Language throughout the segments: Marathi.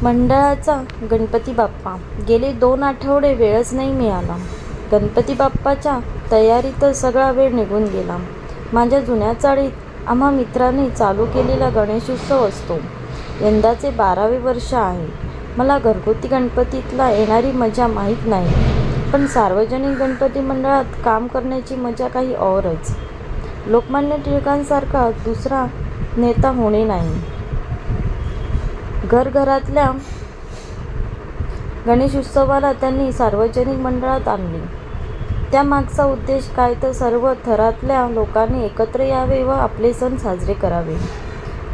मंडळाचा गणपती बाप्पा. गेले 2 आठवडे वेळच नाही मिळाला. गणपती बाप्पाच्या तयारीतच सगळा वेळ निघून गेला. माझ्या जुन्या चाळीत आम्हा मित्रांनी चालू केलेला गणेशोत्सव असतो. यंदाचे 12वे वर्ष आहे. मला घरगुती गणपतीतला येणारी मजा माहीत नाही, पण सार्वजनिक गणपती मंडळात काम करण्याची मजा काही औरच. लोकमान्य टिळकांसारखा दुसरा नेता होणे नाही. घरघरातल्या गणेशोत्सवाला त्यांनी सार्वजनिक मंडळात आणले. त्यामागचा उद्देश काय, तर सर्व थरातल्या लोकांनी एकत्र यावे व आपले सण साजरे करावे.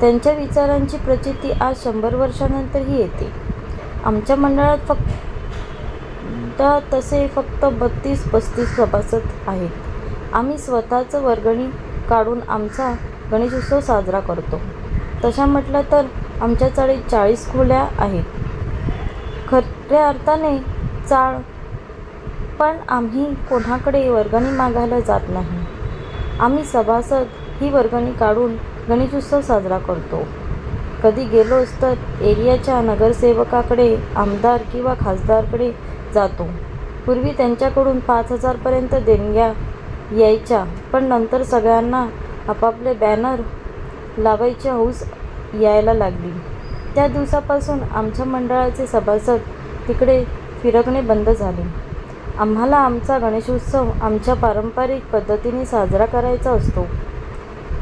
त्यांच्या विचारांची प्रचिती आज 100 वर्षांनंतरही येते. आमच्या मंडळात तसे फक्त 32-35 सभासद आहेत. आम्ही स्वतःच वर्गणी काढून आमचा गणेशोत्सव साजरा करतो. तशा म्हटलं तर आमच्या चाळीत 40 खोल्या आहेत. खऱ्या अर्थाने चाळ, पण आम्ही कोणाकडे वर्गणी मागायला जात नाही. आम्ही सभासद ही वर्गणी काढून गणेशोत्सव साजरा करतो. कधी गेलोच तर एरियाच्या नगरसेवकाकडे, आमदार किंवा खासदारकडे जातो. पूर्वी त्यांच्याकडून 5,000 पर्यंत देणग्या यायच्या, पण नंतर सगळ्यांना आपापले बॅनर लावायची हौस यायला लागली. त्या दिवसापासून आमच्या मंडळाचे सभासद तिकडे फिरकणे बंद झाले. आम्हाला आमचा गणेशोत्सव आमच्या पारंपरिक पद्धतीने साजरा करायचा असतो.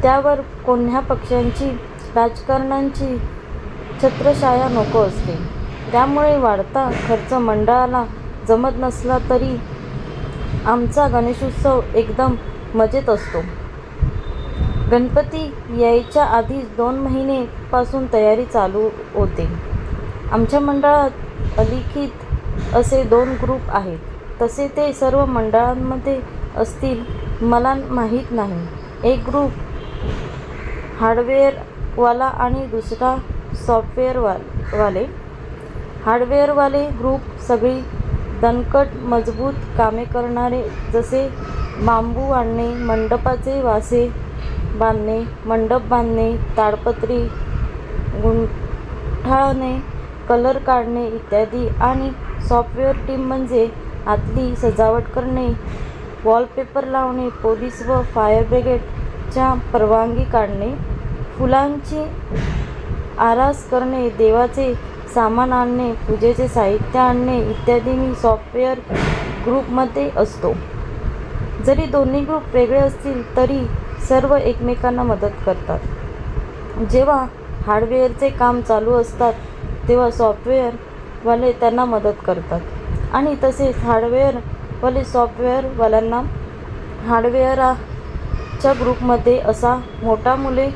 त्यावर कोण्या पक्षांची, राजकारण्यांची छत्रछाया नको असते. त्यामुळे वाढता खर्च मंडळाला जमत नसला तरी आमचा गणेशोत्सव एकदम मजेत असतो. गणपती यायच्या आधीच 2 महिने पासून तयारी चालू होते. आमच्या मंडळात अलिखित असे 2 ग्रुप आहेत. तसे ते सर्व मंडळांमध्ये असतील मला माहीत नाही. एक ग्रुप हार्डवेअरवाला आणि दुसरा सॉफ्टवेअरवाले. हार्डवेअरवाले ग्रुप सगळी दणकट मजबूत कामे करणारे, जसे बांबू आणणे, मंडपाचे वासे बांधणे, मंडप बांधणे, ताडपत्री गुंडाळणे, कलर काढणे इत्यादी. आणि सॉफ्टवेअर टीम म्हणजे आतली सजावट करणे, वॉलपेपर लावणे, पोलीस व फायर ब्रिगेडच्या परवानगी काढणे, फुलांची आरास करणे, देवाचे सामान आणणे, पूजेचे साहित्य आणणे इत्यादी. मी सॉफ्टवेअर ग्रुपमध्ये असतो. जरी दोन्ही ग्रुप वेगळे असतील तरी सर्व एकमेकांना मदत करतात. जेव्हा हार्डवेअरचे काम चालू असतात तेव्हा सॉफ्टवेअरवाले त्यांना मदत करतात आणि तसेच हार्डवेअरवाले सॉफ्टवेअरवाल्यांना. हार्डवेअरच्या ग्रुपमध्ये असा मोठा मुले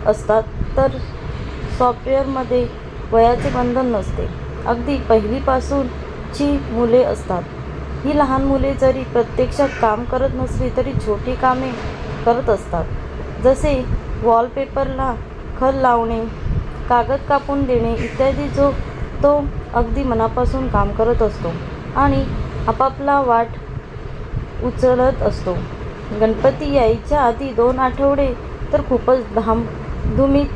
असतात, तर सॉफ्टवेअरमध्ये वयाचे बंधन नसते. अगदी पहिलीपासूनची मुले असतात. ही लहान मुले जरी प्रत्यक्षात काम करत नसली तरी छोटी कामे करत असतात. जसे वॉलपेपरला खल लावणे, कागद कापून देणे इत्यादी. तो अगदी मनापासून काम करत असतो आणि आपापला वाट उचलत असतो. गणपती यायच्या आधी 2 आठवडे तर खूपच धामधुमीत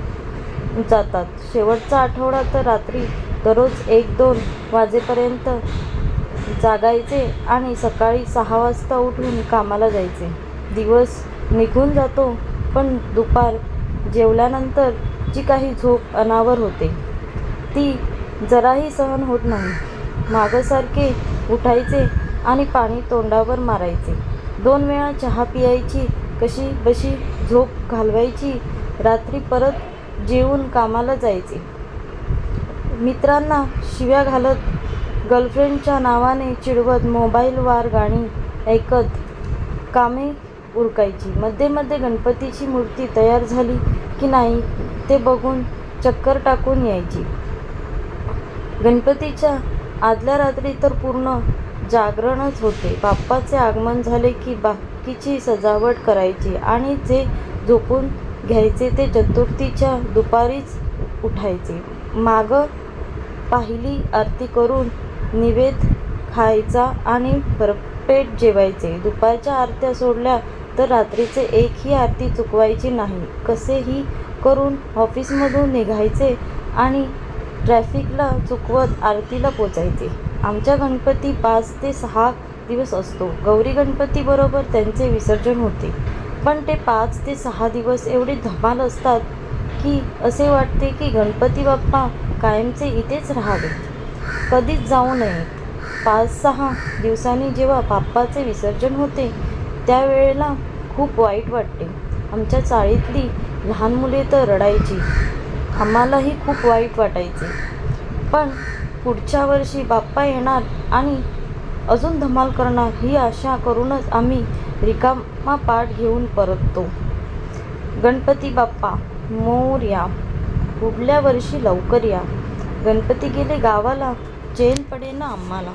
जातात. शेवटचा आठवडा तर रात्री दररोज 1-2 वाजेपर्यंत जागायचे आणि सकाळी 6 वाजता उठून कामाला जायचे. दिवस निघून जातो, पण दुपार जेवल्यानंतर जी काही झोप अनावर होते ती जराही सहन होत नाही. मागसारखे उठायचे आणि पाणी तोंडावर मारायचे. 2 वेळा चहा पियायची, कशी बशी झोप घालवायची. रात्री परत जेवून कामाला जायचे. मित्रांना शिव्या घालत, गर्लफ्रेंडच्या नावाने चिडवत, मोबाईलवर गाणी ऐकत कामे उरकायची. मध्ये मध्ये गणपतीची मूर्ती तयार झाली की नाही ते बघून चक्कर टाकून यायची. गणपतीच्या आदल्या रात्री तर पूर्ण जागरणच होते. बाप्पाचे आगमन झाले की बाकीची सजावट करायची आणि जे झोपून घ्यायचे ते चतुर्थीच्या दुपारीच उठायचे. माग पहिली आरती करून निवेद खायचा आणि भरपेट जेवायचे. दुपारच्या आरत्या सोडल्या तर रात्रीचे एकही आरती चुकवायची नाही. कसेही करून ऑफिसमधून निघायचे आणि ट्रॅफिकला चुकवत आरतीला पोचायचे. आमचा गणपती 5 ते 6 दिवस असतो. गौरी गणपतीबरोबर त्यांचे विसर्जन होते. पण ते 5 ते 6 दिवस एवढे धमाल असतात की असे वाटते की गणपती बाप्पा कायमचे इथेच राहावे, कधीच जाऊ नयेत. 5-6 दिवसांनी जेव्हा बाप्पाचे विसर्जन होते त्यावेळेला खूप वाईट वाटते. आमच्या चाळीतली लहान मुले तर रडायची. आम्हालाही खूप वाईट वाटायचे. पण पुढच्या वर्षी बाप्पा येणार आणि अजून धमाल करणार ही आशा करूनच आम्ही रिकामा पाठ घेऊन परततो. गणपती बाप्पा मोरया. पुढल्या वर्षी लवकर या. गणपती गेले गावाला, चैन पडेना आम्हाला.